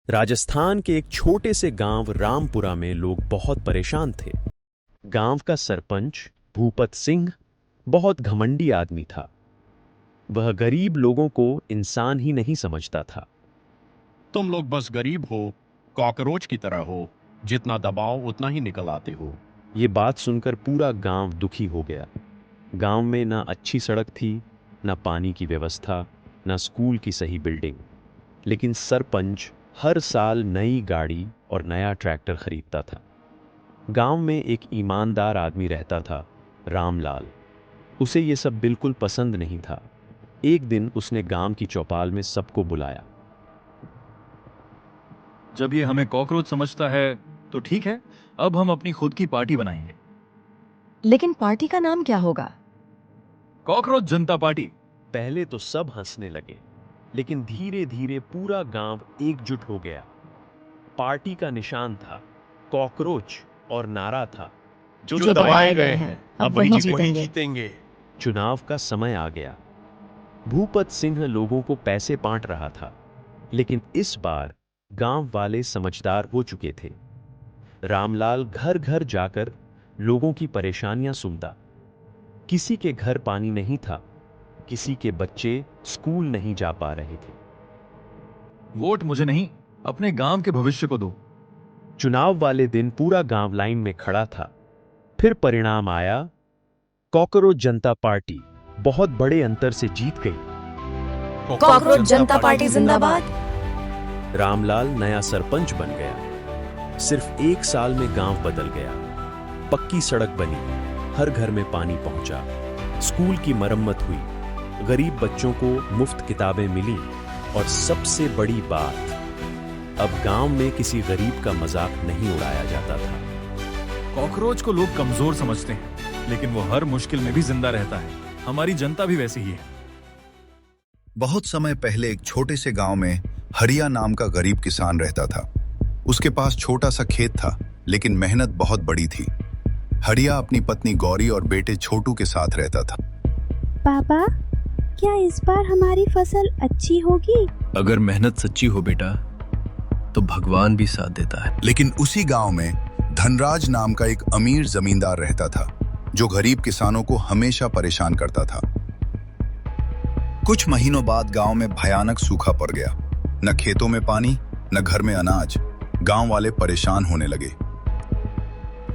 राजस्थान के एक छोटे से गांव रामपुरा में लोग बहुत परेशान थे। गांव का सरपंच भूपत सिंह बहुत घमंडी आदमी था। वह गरीब लोगों को इंसान ही नहीं समझता था। तुम लोग बस गरीब हो, कॉकरोच की तरह हो। जितना दबाओ उतना ही निकल आते हो। ये बात सुनकर पूरा गांव दुखी हो गया। गांव में ना अच्छी सड़क थी, ना पानी की व्यवस्था, ना स्कूल की सही बिल्डिंग। लेकिन सरपंच हर साल नई गाड़ी और नया ट्रैक्टर खरीदता था। गांव में एक ईमानदार आदमी रहता था, रामलाल। उसे ये सब बिल्कुल पसंद नहीं था। एक दिन उसने गांव की चौपाल में सबको बुलाया। जब ये हमें कॉकरोच समझता है तो ठीक है, अब हम अपनी खुद की पार्टी बनाएंगे। लेकिन पार्टी का नाम क्या होगा? कॉकरोच जनता पार्टी। पहले तो सब हंसने लगे, लेकिन धीरे धीरे पूरा गांव एकजुट हो गया। पार्टी का निशान था कॉकरोच और नारा था, जो दबाए गए हैं अब वही जीतेंगे। चुनाव का समय आ गया। भूपत सिंह लोगों को पैसे बांट रहा था, लेकिन इस बार गांव वाले समझदार हो चुके थे। रामलाल घर घर जाकर लोगों की परेशानियां सुनता। किसी के घर पानी नहीं था, किसी के बच्चे स्कूल नहीं जा पा रहे थे। वोट मुझे नहीं, अपने गांव के भविष्य को दो। चुनाव वाले दिन पूरा गांव लाइन में खड़ा था। फिर परिणाम आया। कॉकरोच जनता पार्टी बहुत बड़े अंतर से जीत गई। कॉकरोच जनता पार्टी जिंदाबाद। रामलाल नया सरपंच बन गया। सिर्फ एक साल में गांव बदल गया। पक्की सड़क बनी, हर घर में पानी पहुंचा, स्कूल की मरम्मत हुई, गरीब बच्चों को मुफ्त किताबें मिली, और सबसे बड़ी बात, अब गांव में किसी गरीब का मजाक नहीं उड़ाया जाता था। कॉकरोच को लोग कमजोर समझते हैं, लेकिन वो हर मुश्किल में भी जिंदा रहता है। हमारी जनता भी वैसी ही है। बहुत समय पहले एक छोटे से गांव में हरिया नाम का गरीब किसान रहता था। उसके पास छोटा सा खेत था, लेकिन मेहनत बहुत बड़ी थी। हरिया अपनी पत्नी गौरी और बेटे छोटू के साथ रहता था। पापा, क्या इस बार हमारी फसल अच्छी होगी? अगर मेहनत सच्ची हो बेटा, तो भगवान भी साथ देता है। लेकिन उसी गांव में धनराज नाम का एक अमीर जमींदार रहता था, जो गरीब किसानों को हमेशा परेशान करता था। कुछ महीनों बाद गांव में भयानक सूखा पड़ गया। न खेतों में पानी, न घर में अनाज। गांव वाले परेशान होने लगे।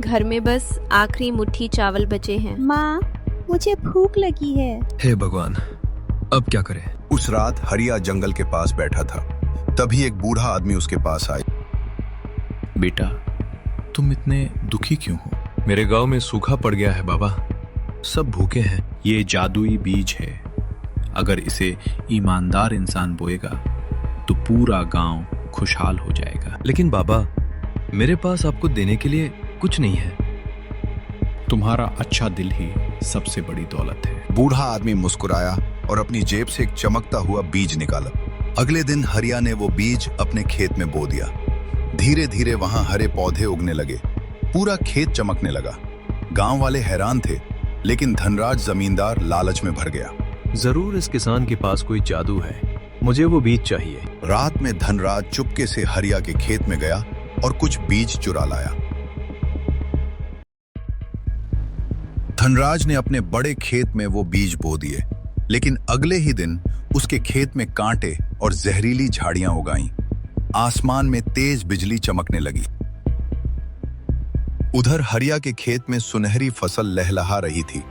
घर में बस आखिरी मुट्ठी चावल बचे हैं। माँ, मुझे भूख लगी है। हे भगवान, अब क्या करें? उस रात हरिया जंगल के पास बैठा था। तभी एक बूढ़ा आदमी उसके पास आया। बेटा, तुम इतने दुखी क्यों हो? मेरे गांव में सूखा पड़ गया है बाबा, सब भूखे हैं। ये जादुई बीज है, अगर इसे ईमानदार इंसान बोएगा तो पूरा गांव खुशहाल हो जाएगा। लेकिन बाबा, मेरे पास आपको देने के लिए कुछ नहीं है। तुम्हारा अच्छा दिल ही सबसे बड़ी दौलत है। बूढ़ा आदमी मुस्कुराया और अपनी जेब से एक चमकता हुआ बीज निकाला। अगले दिन हरिया ने वो बीज अपने खेत में बो दिया। धीरे धीरे वहां हरे पौधे उगने लगे। पूरा खेत चमकने लगा। गांव वाले हैरान थे, लेकिन धनराज जमींदार लालच में भर गया। जरूर इस किसान के पास कोई जादू है, मुझे वो बीज चाहिए। रात में धनराज चुपके से हरिया के खेत में गया और कुछ बीज चुरा लाया। धनराज ने अपने बड़े खेत में वो बीज बो दिए, लेकिन अगले ही दिन उसके खेत में कांटे और जहरीली झाड़ियां उगाईं। आसमान में तेज बिजली चमकने लगी। उधर हरिया के खेत में सुनहरी फसल लहलहा रही थी।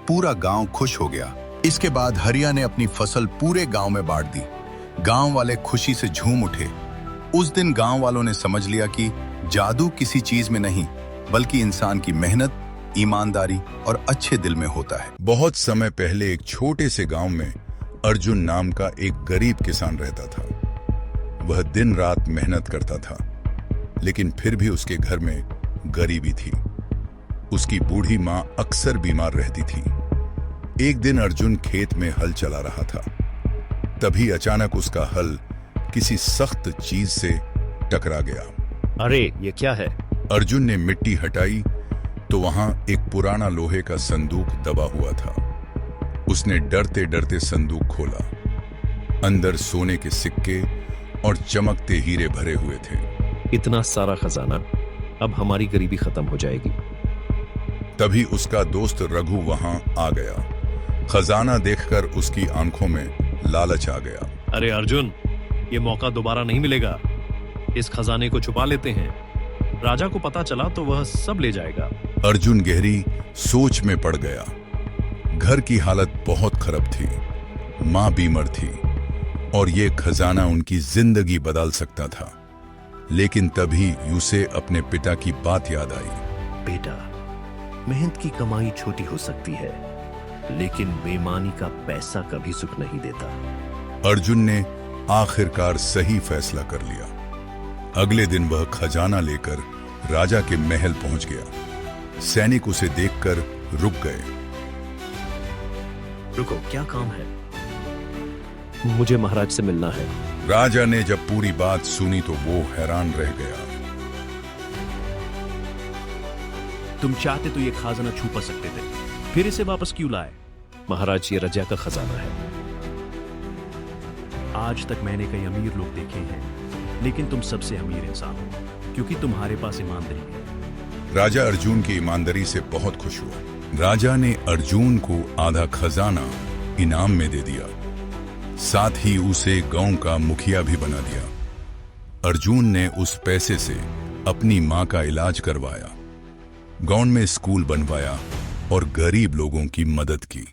पूरा गांव खुश हो गया। इसके बाद हरिया ने अपनी फसल पूरे गांव में बांट दी। गांव वाले खुशी से झूम उठे। उस दिन गांव वालों ने समझ लिया कि जादू किसी चीज में नहीं, बल्कि इंसान की मेहनत, ईमानदारी और अच्छे दिल में होता है। बहुत समय पहले एक छोटे से गांव में अर्जुन नाम का एक गरीब किसान रहता था। वह दिन रात मेहनत करता था, लेकिन फिर भी उसके घर में गरीबी थी। उसकी बूढ़ी माँ अक्सर बीमार रहती थी। एक दिन अर्जुन खेत में हल चला रहा था। तभी अचानक उसका हल किसी सख्त चीज से टकरा गया। अरे, ये क्या है? अर्जुन ने मिट्टी हटाई तो वहां एक पुराना लोहे का संदूक दबा हुआ था। उसने डरते डरते संदूक खोला। अंदर सोने के सिक्के और चमकते हीरे भरे हुए थे। इतना सारा खजाना, अब हमारी गरीबी खत्म हो जाएगी। तभी उसका दोस्त रघु वहां आ गया। खजाना देखकर उसकी आंखों में लालच आ गया। अरे अर्जुन, ये मौका दोबारा नहीं मिलेगा। इस खजाने को छुपा लेते हैं। राजा को पता चला तो वह सब ले जाएगा। अर्जुन गहरी सोच में पड़ गया। घर की हालत बहुत खराब थी, मां बीमार थी और ये खजाना उनकी जिंदगी बदल सकता था। लेकिन तभी उसे अपने पिता की बात याद आई। बेटा, मेहनत की कमाई छोटी हो सकती है, लेकिन बेईमानी का पैसा कभी सुख नहीं देता। अर्जुन ने आखिरकार सही फैसला कर लिया। अगले दिन वह खजाना लेकर राजा के महल पहुंच गया। सैनिक उसे देखकर रुक गए। रुको, क्या काम है? मुझे महाराज से मिलना है। राजा ने जब पूरी बात सुनी तो वो हैरान रह गया। तुम चाहते तो ये खजाना छुपा सकते थे, फिर इसे वापस क्यों लाए? महाराज, ये रजा का खजाना है। आज तक मैंने कई अमीर लोग देखे हैं, लेकिन तुम सबसे अमीर इंसान हो, क्योंकि तुम्हारे पास ईमानदारी है। राजा अर्जुन की ईमानदारी से बहुत खुश हुआ। राजा ने अर्जुन को आधा खजाना इनाम में दे दिया, साथ ही उसे गांव का मुखिया भी बना दिया। अर्जुन ने उस पैसे से अपनी मां का इलाज करवाया, गांव में स्कूल बनवाया और गरीब लोगों की मदद की।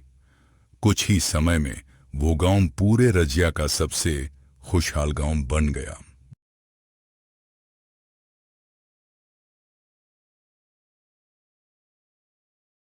कुछ ही समय में वो गांव पूरे रजिया का सबसे खुशहाल गांव बन गया।